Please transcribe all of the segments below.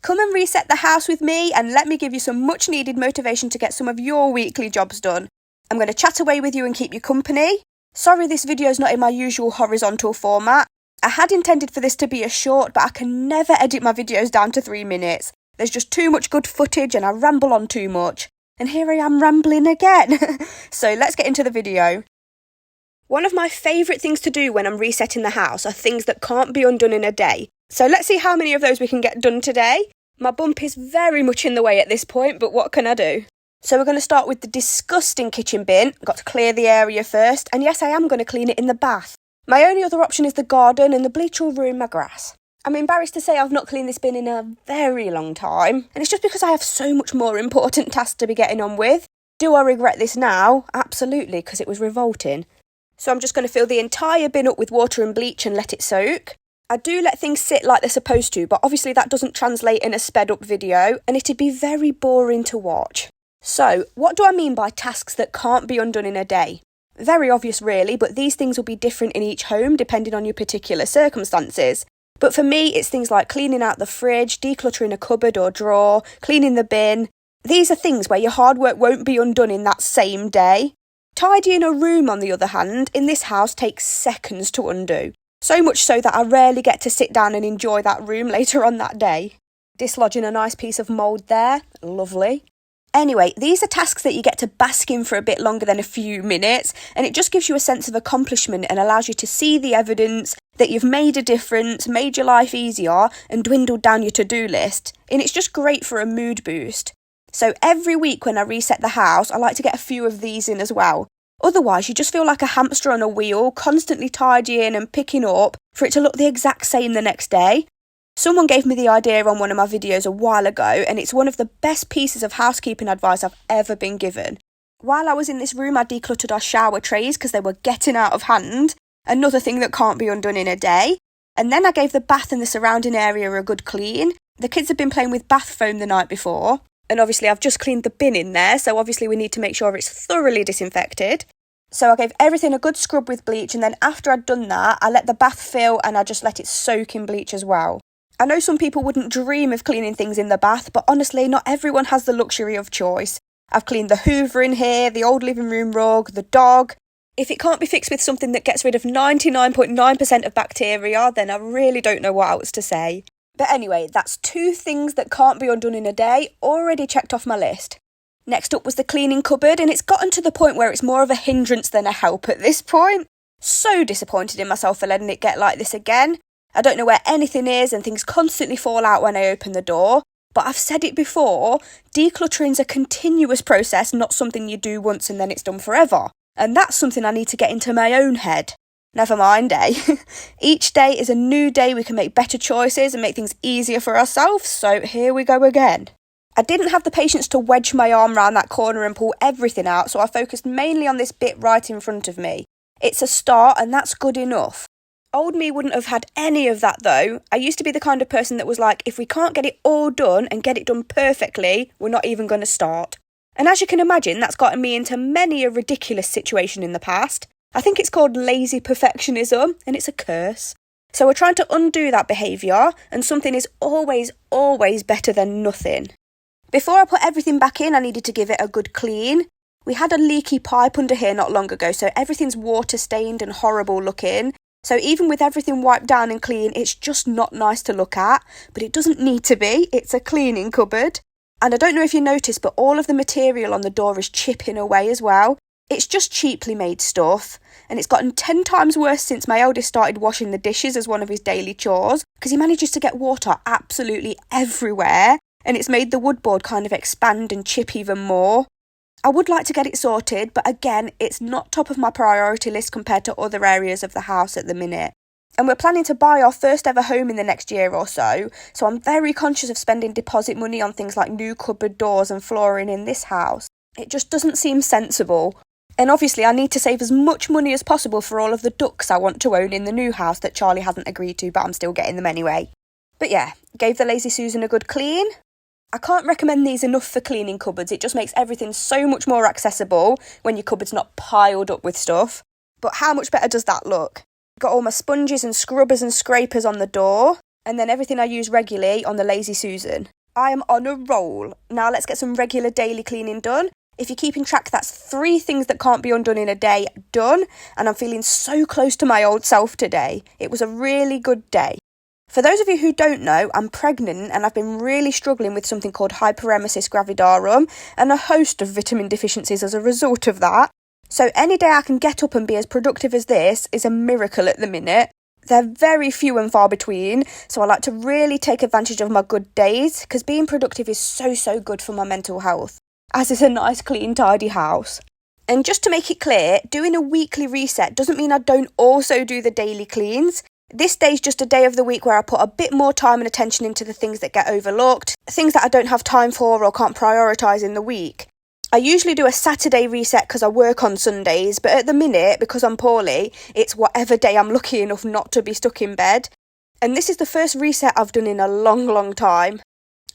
Come and reset the house with me and let me give you some much needed motivation to get some of your weekly jobs done. I'm going to chat away with you and keep you company. Sorry this video is not in my usual horizontal format. I had intended for this to be a short, but I can never edit my videos down to 3 minutes. There's just too much good footage and I ramble on too much. And here I am rambling again. So let's get into the video. One of my favourite things to do when I'm resetting the house are things that can't be undone in a day. So let's see how many of those we can get done today. My bump is very much in the way at this point, but what can I do? So we're going to start with the disgusting kitchen bin. Got to clear the area first, and yes, I am going to clean it in the bath. My only other option is the garden, and the bleach will ruin my grass. I'm embarrassed to say I've not cleaned this bin in a very long time, and it's just because I have so much more important tasks to be getting on with. Do I regret this now? Absolutely, because it was revolting. So I'm just going to fill the entire bin up with water and bleach and let it soak. I do let things sit like they're supposed to, but obviously that doesn't translate in a sped up video, and it'd be very boring to watch. So, what do I mean by tasks that can't be undone in a day? Very obvious really, but these things will be different in each home depending on your particular circumstances. But for me, it's things like cleaning out the fridge, decluttering a cupboard or drawer, cleaning the bin. These are things where your hard work won't be undone in that same day. Tidying a room, on the other hand, in this house takes seconds to undo. So much so that I rarely get to sit down and enjoy that room later on that day. Dislodging a nice piece of mould there, lovely. Anyway, these are tasks that you get to bask in for a bit longer than a few minutes, and it just gives you a sense of accomplishment and allows you to see the evidence that you've made a difference, made your life easier, and dwindled down your to-do list. And it's just great for a mood boost. So every week when I reset the house, I like to get a few of these in as well. Otherwise, you just feel like a hamster on a wheel, constantly tidying and picking up for it to look the exact same the next day. Someone gave me the idea on one of my videos a while ago, and it's one of the best pieces of housekeeping advice I've ever been given. While I was in this room, I decluttered our shower trays because they were getting out of hand, another thing that can't be undone in a day. And then I gave the bath and the surrounding area a good clean. The kids had been playing with bath foam the night before, and obviously I've just cleaned the bin in there, so obviously we need to make sure it's thoroughly disinfected. So I gave everything a good scrub with bleach, and then after I'd done that, I let the bath fill and I just let it soak in bleach as well. I know some people wouldn't dream of cleaning things in the bath, but honestly, not everyone has the luxury of choice. I've cleaned the Hoover in here, the old living room rug, the dog. If it can't be fixed with something that gets rid of 99.9% of bacteria, then I really don't know what else to say. But anyway, that's 2 things that can't be undone in a day, already checked off my list. Next up was the cleaning cupboard, and it's gotten to the point where it's more of a hindrance than a help at this point. So disappointed in myself for letting it get like this again. I don't know where anything is and things constantly fall out when I open the door. But I've said it before, decluttering's a continuous process, not something you do once and then it's done forever. And that's something I need to get into my own head. Never mind, eh? Each day is a new day we can make better choices and make things easier for ourselves, so here we go again. I didn't have the patience to wedge my arm round that corner and pull everything out, so I focused mainly on this bit right in front of me. It's a start and that's good enough. Old me wouldn't have had any of that though. I used to be the kind of person that was like, if we can't get it all done and get it done perfectly, we're not even going to start. And as you can imagine, that's gotten me into many a ridiculous situation in the past. I think it's called lazy perfectionism, and it's a curse. So we're trying to undo that behaviour, and something is always better than nothing. Before I put everything back in, I needed to give it a good clean. We had a leaky pipe under here not long ago, so everything's water stained and horrible looking. So even with everything wiped down and clean, it's just not nice to look at, but it doesn't need to be. It's a cleaning cupboard. And I don't know if you noticed, but all of the material on the door is chipping away as well. It's just cheaply made stuff, and it's gotten 10 times worse since my eldest started washing the dishes as one of his daily chores, because he manages to get water absolutely everywhere, and it's made the woodboard kind of expand and chip even more. I would like to get it sorted, but again, it's not top of my priority list compared to other areas of the house at the minute. And we're planning to buy our first ever home in the next year or so I'm very conscious of spending deposit money on things like new cupboard doors and flooring in this house. It just doesn't seem sensible. And obviously I need to save as much money as possible for all of the ducks I want to own in the new house that Charlie hasn't agreed to, but I'm still getting them anyway. But yeah, gave the Lazy Susan a good clean. I can't recommend these enough for cleaning cupboards. It just makes everything so much more accessible when your cupboard's not piled up with stuff. But how much better does that look? Got all my sponges and scrubbers and scrapers on the door. and then everything I use regularly on the Lazy Susan. I am on a roll. Now let's get some regular daily cleaning done. If you're keeping track, that's 3 things that can't be undone in a day done, and I'm feeling so close to my old self today. It was a really good day. For those of you who don't know, I'm pregnant and I've been really struggling with something called hyperemesis gravidarum and a host of vitamin deficiencies as a result of that. So any day I can get up and be as productive as this is a miracle at the minute. They're very few and far between, so I like to really take advantage of my good days because being productive is so good for my mental health, as is a nice, clean, tidy house. And just to make it clear, doing a weekly reset doesn't mean I don't also do the daily cleans. This day's just a day of the week where I put a bit more time and attention into the things that get overlooked, things that I don't have time for or can't prioritise in the week. I usually do a Saturday reset because I work on Sundays, but at the minute, because I'm poorly, it's whatever day I'm lucky enough not to be stuck in bed. And this is the first reset I've done in a long time.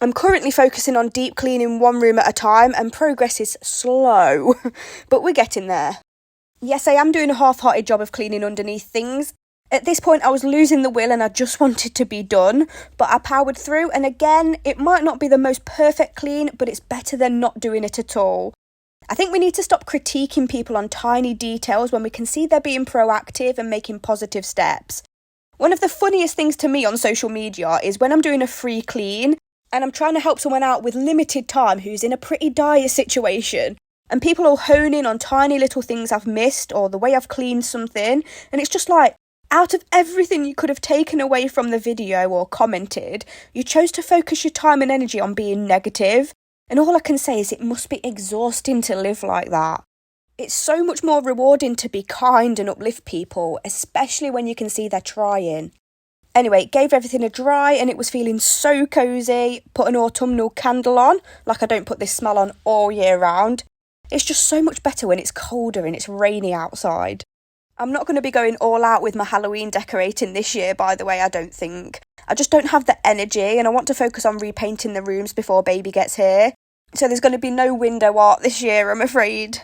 I'm currently focusing on deep cleaning one room at a time and progress is slow, but we're getting there. Yes, I am doing a half-hearted job of cleaning underneath things. At this point, I was losing the will and I just wanted to be done, but I powered through, and again, it might not be the most perfect clean, but it's better than not doing it at all. I think we need to stop critiquing people on tiny details when we can see they're being proactive and making positive steps. One of the funniest things to me on social media is when I'm doing a free clean and I'm trying to help someone out with limited time who's in a pretty dire situation, and people will hone in on tiny little things I've missed or the way I've cleaned something, and it's just like, out of everything you could have taken away from the video or commented, you chose to focus your time and energy on being negative. And all I can say is it must be exhausting to live like that. It's so much more rewarding to be kind and uplift people, especially when you can see they're trying. Anyway, gave everything a dry and it was feeling so cosy. Put an autumnal candle on, like I don't put this smell on all year round. It's just so much better when it's colder and it's rainy outside. I'm not going to be going all out with my Halloween decorating this year, by the way, I don't think. I just don't have the energy and I want to focus on repainting the rooms before baby gets here. So there's going to be no window art this year, I'm afraid.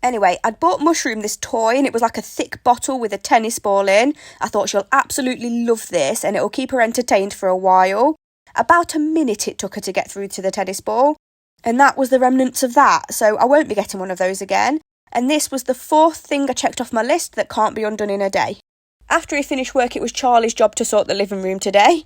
Anyway, I'd bought Mushroom this toy and it was like a thick bottle with a tennis ball in. I thought she'll absolutely love this and it'll keep her entertained for a while. About a minute it took her to get through to the tennis ball. And that was the remnants of that, so I won't be getting one of those again. And this was the 4th thing I checked off my list that can't be undone in a day. After he finished work, it was Charlie's job to sort the living room today.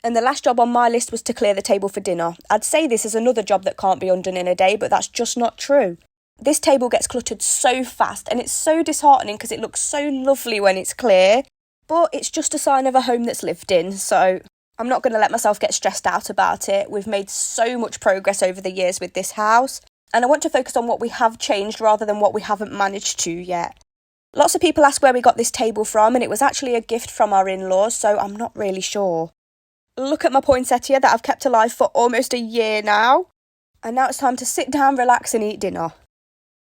And the last job on my list was to clear the table for dinner. I'd say this is another job that can't be undone in a day, but that's just not true. This table gets cluttered so fast and it's so disheartening because it looks so lovely when it's clear. But it's just a sign of a home that's lived in, so I'm not going to let myself get stressed out about it. We've made so much progress over the years with this house. And I want to focus on what we have changed rather than what we haven't managed to yet. Lots of people ask where we got this table from, and it was actually a gift from our in-laws, so I'm not really sure. Look at my poinsettia that I've kept alive for almost a year now. And now it's time to sit down, relax and eat dinner.